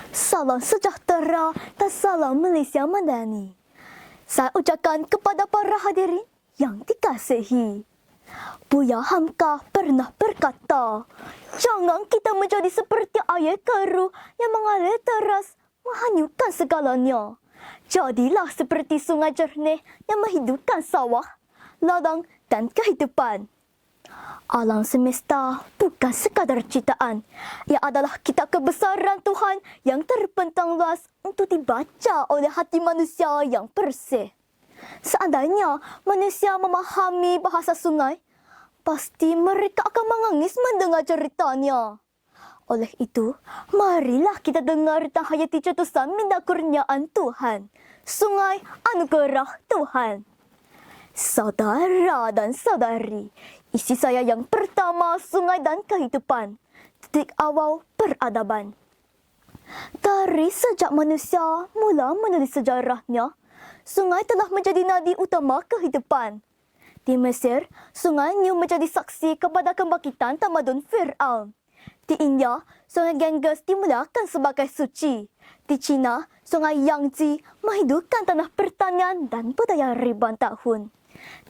Salam sejahtera dan salam Malaysia Madani. Saya ucapkan kepada para hadirin yang dikasihi. Buya Hamka pernah berkata, jangan kita menjadi seperti air keruh yang mengalir deras menghanyutkan segalanya. Jadilah seperti sungai jernih yang menghidupkan sawah, ladang dan kehidupan. Alam semesta bukan sekadar ciptaan. Ia adalah kitab kebesaran Tuhan yang terbentang luas untuk dibaca oleh hati manusia yang bersih. Seandainya manusia memahami bahasa sungai, pasti mereka akan menangis mendengar ceritanya. Oleh itu, marilah kita dengar dan hayati cetusan minda kurniaan Tuhan. Sungai anugerah Tuhan. Saudara dan saudari, isi saya yang pertama, sungai dan kehidupan. Titik awal peradaban. Dari sejak manusia mula menulis sejarahnya, sungai telah menjadi nadi utama kehidupan. Di Mesir, sungai Nil menjadi saksi kepada kebangkitan tamadun Fir'aun. Di India, sungai Ganges dimuliakan sebagai suci. Di China, sungai Yangtze menghidupkan tanah pertanian dan budaya ribuan tahun.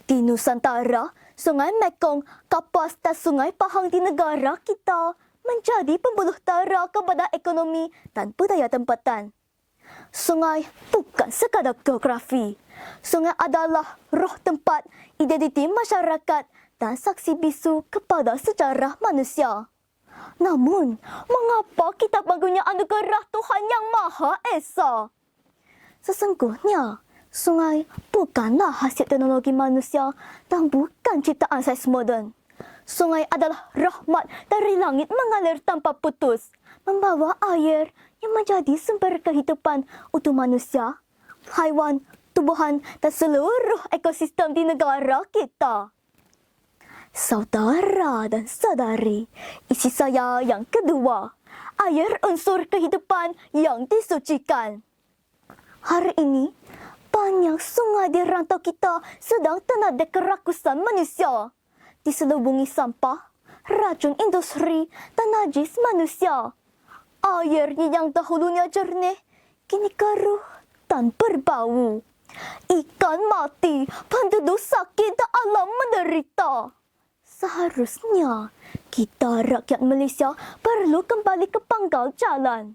Di Nusantara, sungai Mekong, Kapuas dan sungai Pahang di negara kita menjadi pembuluh darah kepada ekonomi dan budaya tempatan. Sungai bukan sekadar geografi. Sungai adalah roh tempat, identiti masyarakat dan saksi bisu kepada sejarah manusia. Namun, mengapa kita bagusnya anugerah Tuhan Yang Maha Esa? Sesungguhnya, sungai bukanlah hasil teknologi manusia dan bukan ciptaan sains moden. Sungai adalah rahmat dari langit mengalir tanpa putus, membawa air yang menjadi sumber kehidupan untuk manusia, haiwan, tumbuhan dan seluruh ekosistem di negara kita. Saudara dan saudari, isi saya yang kedua, air unsur kehidupan yang disucikan. Hari ini, banyak sungai di rantau kita sedang ternadik kerakusan manusia. Diselubungi sampah, racun industri dan najis manusia. Airnya yang dahulunya jernih, kini keruh dan berbau. Ikan mati, penduduk sakit dan alam menderita. Seharusnya kita rakyat Malaysia perlu kembali ke pangkal jalan.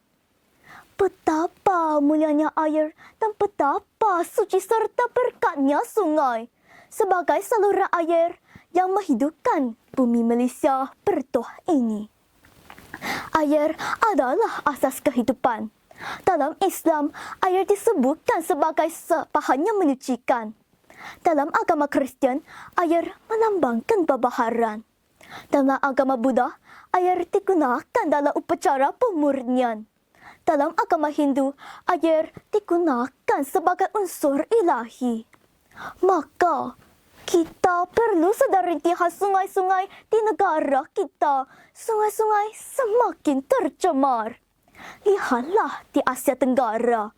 Betapa mulianya air dan betapa suci serta berkatnya sungai sebagai saluran air yang menghidupkan bumi Malaysia bertuah ini. Air adalah asas kehidupan. Dalam Islam, air disebutkan sebagai bahan yang menyucikan. Dalam agama Kristian, air melambangkan kebaharan. Dalam agama Buddha, air digunakan dalam upacara pemurnian. Dalam agama Hindu, air digunakan sebagai unsur ilahi. Maka, kita perlu sedari tiha sungai-sungai di negara kita. Sungai-sungai semakin tercemar. Lihatlah di Asia Tenggara.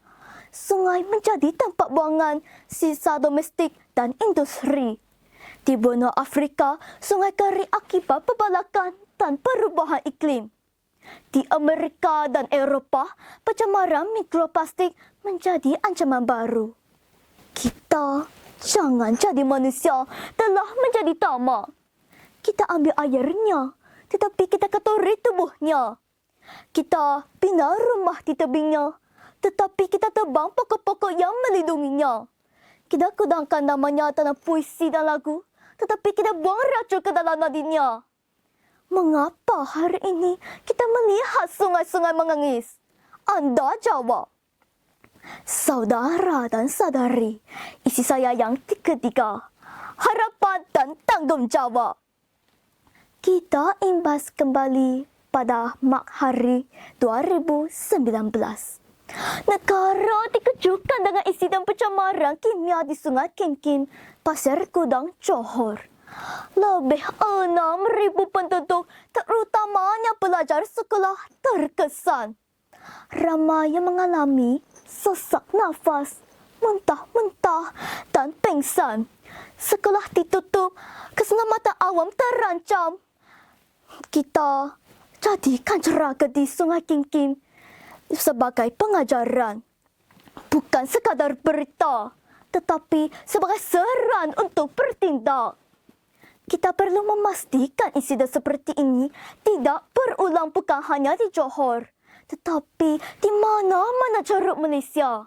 Sungai menjadi tempat buangan sisa domestik dan industri. Di benua Afrika, sungai kering akibat pembalakan dan perubahan iklim. Di Amerika dan Eropah, pencemaran mikroplastik menjadi ancaman baru. Kita jangan jadi manusia telah menjadi tamak. Kita ambil airnya, tetapi kita kotori tubuhnya. Kita bina rumah di tebingnya, tetapi kita tebang pokok-pokok yang melindunginya. Kita kudangkan namanya dalam puisi dan lagu, tetapi kita buang racun ke dalam nadinya. Mengapa hari ini kita melihat sungai-sungai menangis? Anda jawab. Saudara dan saudari, isi saya yang ketiga, harapan dan tanggungjawab. Kita imbas kembali pada Mac Hari 2019. Negara dikejutkan dengan insiden pencemaran kimia di Sungai Kim, Pasir Gudang, Johor. Lebih 6,000 penduduk, terutamanya pelajar sekolah, terkesan. Ramai yang mengalami sesak nafas, muntah-muntah dan pingsan. Sekolah ditutup, keselamatan awam terancam. Kita jadikan ceraka di Sungai Kim sebagai pengajaran. Bukan sekadar berita, tetapi sebagai saran untuk bertindak. Kita perlu memastikan insiden seperti ini tidak berulang bukan hanya di Johor, tetapi di mana-mana ceruk Malaysia.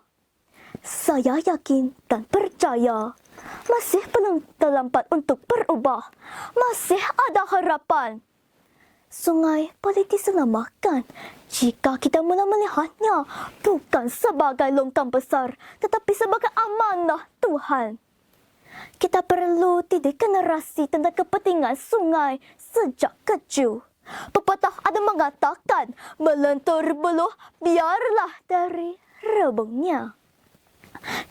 Saya yakin dan percaya masih belum terlambat untuk berubah. Masih ada harapan. Sungai boleh diselamatkan jika kita mula melihatnya bukan sebagai longkang besar, tetapi sebagai amanah Tuhan. Kita perlu didik generasi tentang kepentingan sungai sejak kecil. Pepatah ada mengatakan, melentur buluh biarlah dari rebungnya.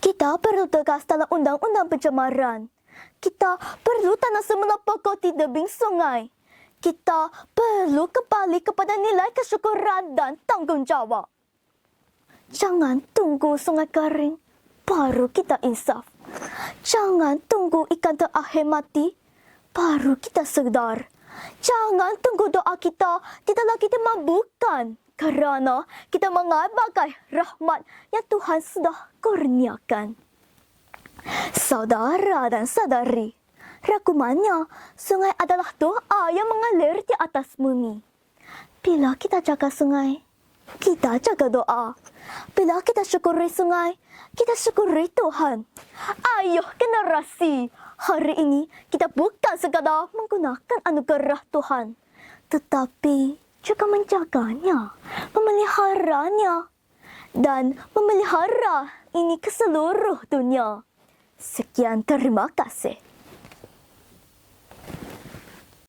Kita perlu tegas dalam undang-undang pencemaran. Kita perlu tanam semula pokok di tebing sungai. Kita perlu kembali kepada nilai kesyukuran dan tanggungjawab. Jangan tunggu sungai kering, baru kita insaf. Jangan tunggu ikan terakhir mati, baru kita sedar. Jangan tunggu doa kita tidak lagi dimabukkan, kerana kita mengabaikan rahmat yang Tuhan sudah kurniakan. Saudara dan saudari, rangkumannya, sungai adalah doa yang mengalir di atas bumi. Bila kita jaga sungai, kita jaga doa. Bila kita syukuri sungai, kita syukuri Tuhan. Ayo generasi, hari ini kita bukan sekadar menggunakan anugerah Tuhan, tetapi juga menjaganya, memeliharanya, dan memelihara ini ke seluruh dunia. Sekian, terima kasih.